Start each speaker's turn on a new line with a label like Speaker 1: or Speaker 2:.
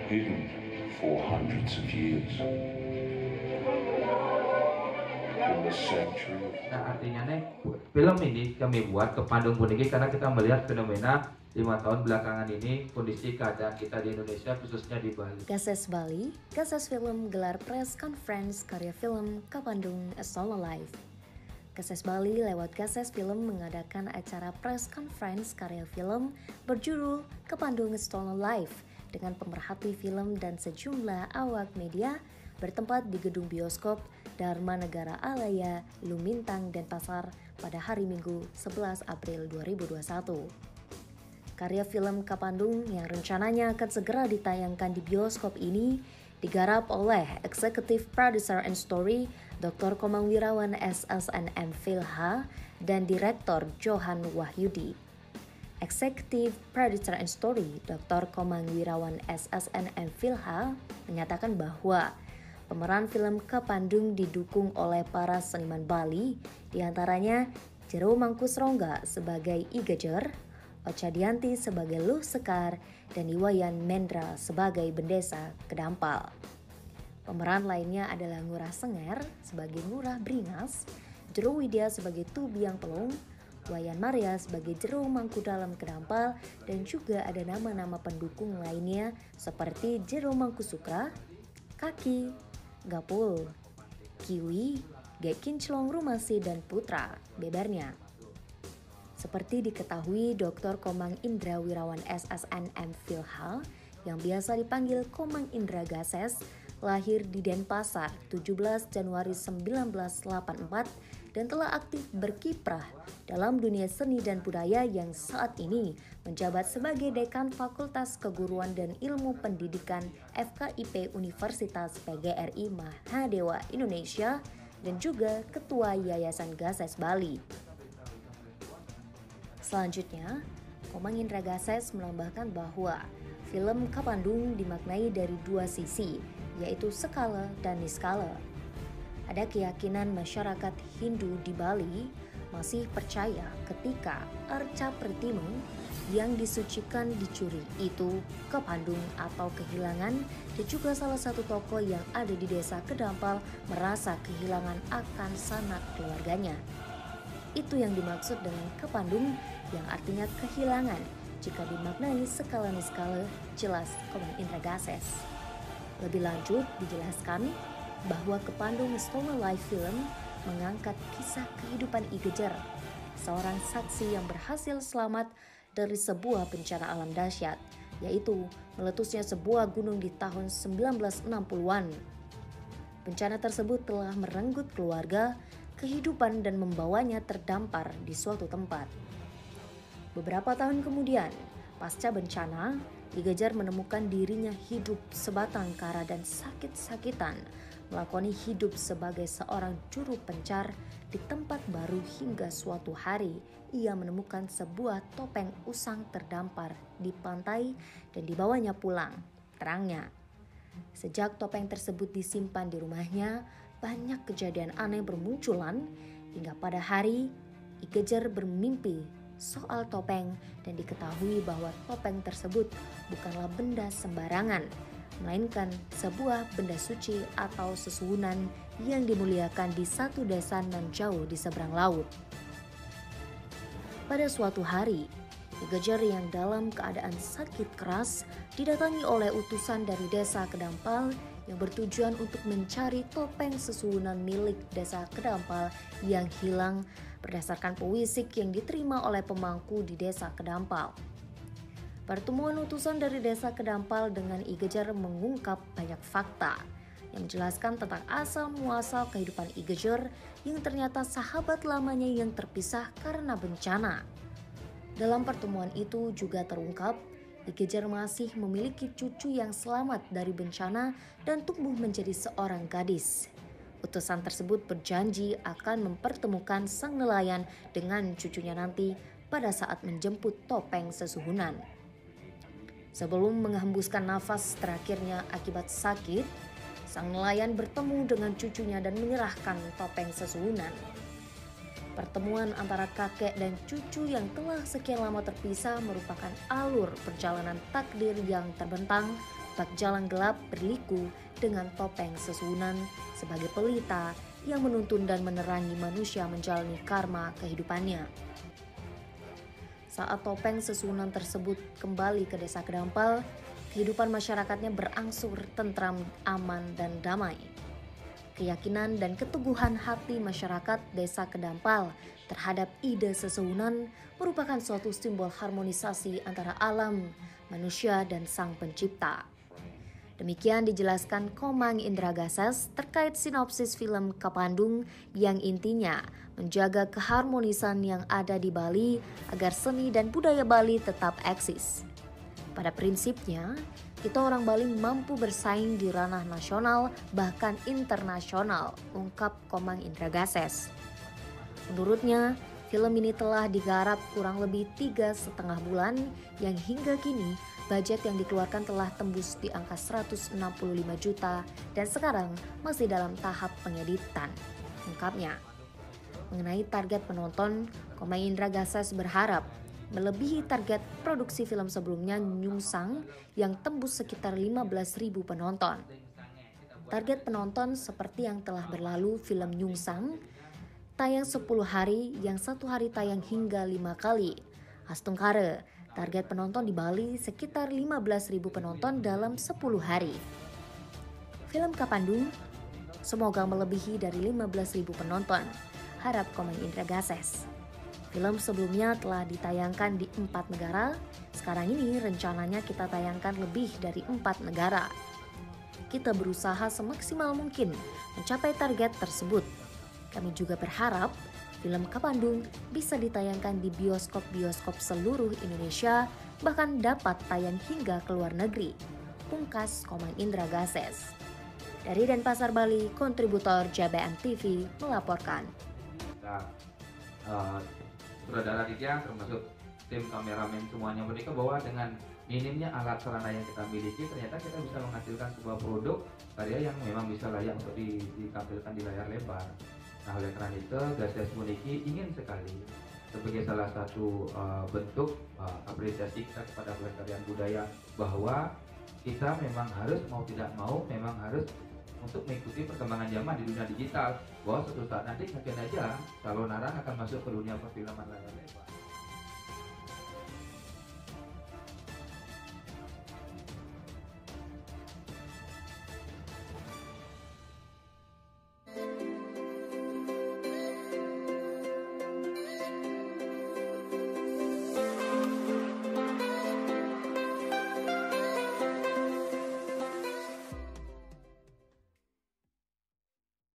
Speaker 1: hidden for hundreds of years in the sanctuary of...
Speaker 2: Nah, artinya nih, film ini kami buat ke Bandung Puniki karena kita melihat fenomena 5 tahun belakangan ini kondisi keadaan kita di Indonesia khususnya di Bali.
Speaker 3: Gases Bali, Gases Film gelar press conference karya film Kapandung A Solo Live. Gases Bali lewat Gases Film mengadakan acara press conference karya film berjudul Kapandung A Solo Live dengan pemerhati film dan sejumlah awak media bertempat di gedung bioskop Dharma Negara Alaya, Lumintang, Denpasar pada hari Minggu 11 April 2021. Karya film Kapandung yang rencananya akan segera ditayangkan di bioskop ini digarap oleh Executive Producer and Story Dr. Komang Wirawan SSNM Filha dan Direktur Johan Wahyudi. Executive Producer and Story Dr. Komang Wirawan SSNM Filha menyatakan bahwa pemeran film Kapandung didukung oleh para seniman Bali, diantaranya Jero Mangkusrongga sebagai Igejer, Ocha Dianti sebagai Luh Sekar, dan Iwayan Mendra sebagai Bendesa Kedampal. Pemeran lainnya adalah Ngurah Senger sebagai Ngurah Bringas, Jero Widya sebagai Tubiang Pelung, Wayan Maria sebagai Jero Mangkudalam Kedampal, dan juga ada nama-nama pendukung lainnya seperti Jero Mangkusukra, Kaki, Gapul, Kiwi, Gek Kinclong Rumasi, dan Putra, bebernya. Seperti diketahui, Dr. Komang Indra Wirawan SSNM Filha yang biasa dipanggil Komang Indra Gases lahir di Denpasar 17 Januari 1984 dan telah aktif berkiprah dalam dunia seni dan budaya yang saat ini menjabat sebagai Dekan Fakultas Keguruan dan Ilmu Pendidikan FKIP Universitas PGRI Mahadewa Indonesia dan juga Ketua Yayasan Gases Bali. Selanjutnya, Komang Indra Gases menambahkan bahwa film Kapandung dimaknai dari dua sisi, yaitu skala dan niskala. Ada keyakinan masyarakat Hindu di Bali masih percaya ketika arca pertimung yang disucikan dicuri itu Kapandung atau kehilangan, dan juga salah satu tokoh yang ada di desa Kedampal merasa kehilangan akan sanak keluarganya. Itu yang dimaksud dengan Kapandung yang artinya kehilangan jika dimaknai skala niskala, jelas Komang Indra Gases. Lebih lanjut dijelaskan bahwa Kapandung Story Life Film mengangkat kisah kehidupan Igejer, seorang saksi yang berhasil selamat dari sebuah bencana alam dahsyat, yaitu meletusnya sebuah gunung di tahun 1960-an. Bencana tersebut telah merenggut keluarga, kehidupan, dan membawanya terdampar di suatu tempat. Beberapa tahun kemudian, pasca bencana, Igejer menemukan dirinya hidup sebatang kara dan sakit-sakitan, melakoni hidup sebagai seorang juru pencar di tempat baru hingga suatu hari ia menemukan sebuah topeng usang terdampar di pantai dan dibawanya pulang. Terangnya, sejak topeng tersebut disimpan di rumahnya, banyak kejadian aneh bermunculan hingga pada hari Igejer bermimpi soal topeng dan diketahui bahwa topeng tersebut bukanlah benda sembarangan, melainkan sebuah benda suci atau sesuhunan yang dimuliakan di satu desa nan jauh di seberang laut. Pada suatu hari, Igejer yang dalam keadaan sakit keras didatangi oleh utusan dari desa Kedampal yang bertujuan untuk mencari topeng sesuhunan milik desa Kedampal yang hilang berdasarkan pewisik yang diterima oleh pemangku di desa Kedampal. Pertemuan utusan dari desa Kedampal dengan Igejer mengungkap banyak fakta yang menjelaskan tentang asal-muasal kehidupan Igejer yang ternyata sahabat lamanya yang terpisah karena bencana. Dalam pertemuan itu juga terungkap Igejer masih memiliki cucu yang selamat dari bencana dan tumbuh menjadi seorang gadis. Utusan tersebut berjanji akan mempertemukan sang nelayan dengan cucunya nanti pada saat menjemput topeng sesuhunan. Sebelum menghembuskan nafas terakhirnya akibat sakit, sang nelayan bertemu dengan cucunya dan menyerahkan topeng sesuhunan. Pertemuan antara kakek dan cucu yang telah sekian lama terpisah merupakan alur perjalanan takdir yang terbentang bak jalan gelap berliku dengan topeng sesunan sebagai pelita yang menuntun dan menerangi manusia menjalani karma kehidupannya. Saat topeng sesunan tersebut kembali ke desa Kedampal, kehidupan masyarakatnya berangsur tentram, aman, dan damai. Keyakinan dan keteguhan hati masyarakat desa Kedampal terhadap ide sesuhunan merupakan suatu simbol harmonisasi antara alam, manusia, dan sang pencipta. Demikian dijelaskan Komang Indra Gases terkait sinopsis film Kapandung yang intinya menjaga keharmonisan yang ada di Bali agar seni dan budaya Bali tetap eksis. Pada prinsipnya, kita orang Bali mampu bersaing di ranah nasional bahkan internasional, ungkap Komang Indra Gases. Menurutnya, film ini telah digarap kurang lebih 3,5 bulan yang hingga kini budget yang dikeluarkan telah tembus di angka 165 juta dan sekarang masih dalam tahap pengeditan, ungkapnya. Mengenai target penonton, Komang Indra Gases berharap melebihi target produksi film sebelumnya Nyungsang yang tembus sekitar 15.000 penonton. Target penonton seperti yang telah berlalu film Nyungsang, tayang 10 hari yang 1 hari tayang hingga 5 kali. Astungkare, target penonton di Bali sekitar 15.000 penonton dalam 10 hari. Film Kapandung semoga melebihi dari 15.000 penonton, harap Komang Indra Gases. Film sebelumnya telah ditayangkan di 4 negara, sekarang ini rencananya kita tayangkan lebih dari 4 negara. Kita berusaha semaksimal mungkin mencapai target tersebut. Kami juga berharap film Kapandung bisa ditayangkan di bioskop-bioskop seluruh Indonesia, bahkan dapat tayang hingga ke luar negeri, pungkas Komang Indra Gases. Dari Denpasar, Bali, kontributor JBM TV melaporkan.
Speaker 2: Saudara Aditya termasuk tim kameramen semuanya menikah bahwa dengan minimnya alat sarana yang kita miliki ternyata kita bisa menghasilkan sebuah produk karya yang memang bisa layak untuk ditampilkan di layar lebar. Nah, oleh karena itu Gases Muniki ingin sekali sebagai salah satu bentuk apresiasi kita kepada pelestarian budaya bahwa kita memang harus mau tidak mau memang harus untuk mengikuti perkembangan zaman di dunia digital, bahwa suatu saat nanti mungkin aja Salon Arang akan masuk ke dunia perfilman layar lebar.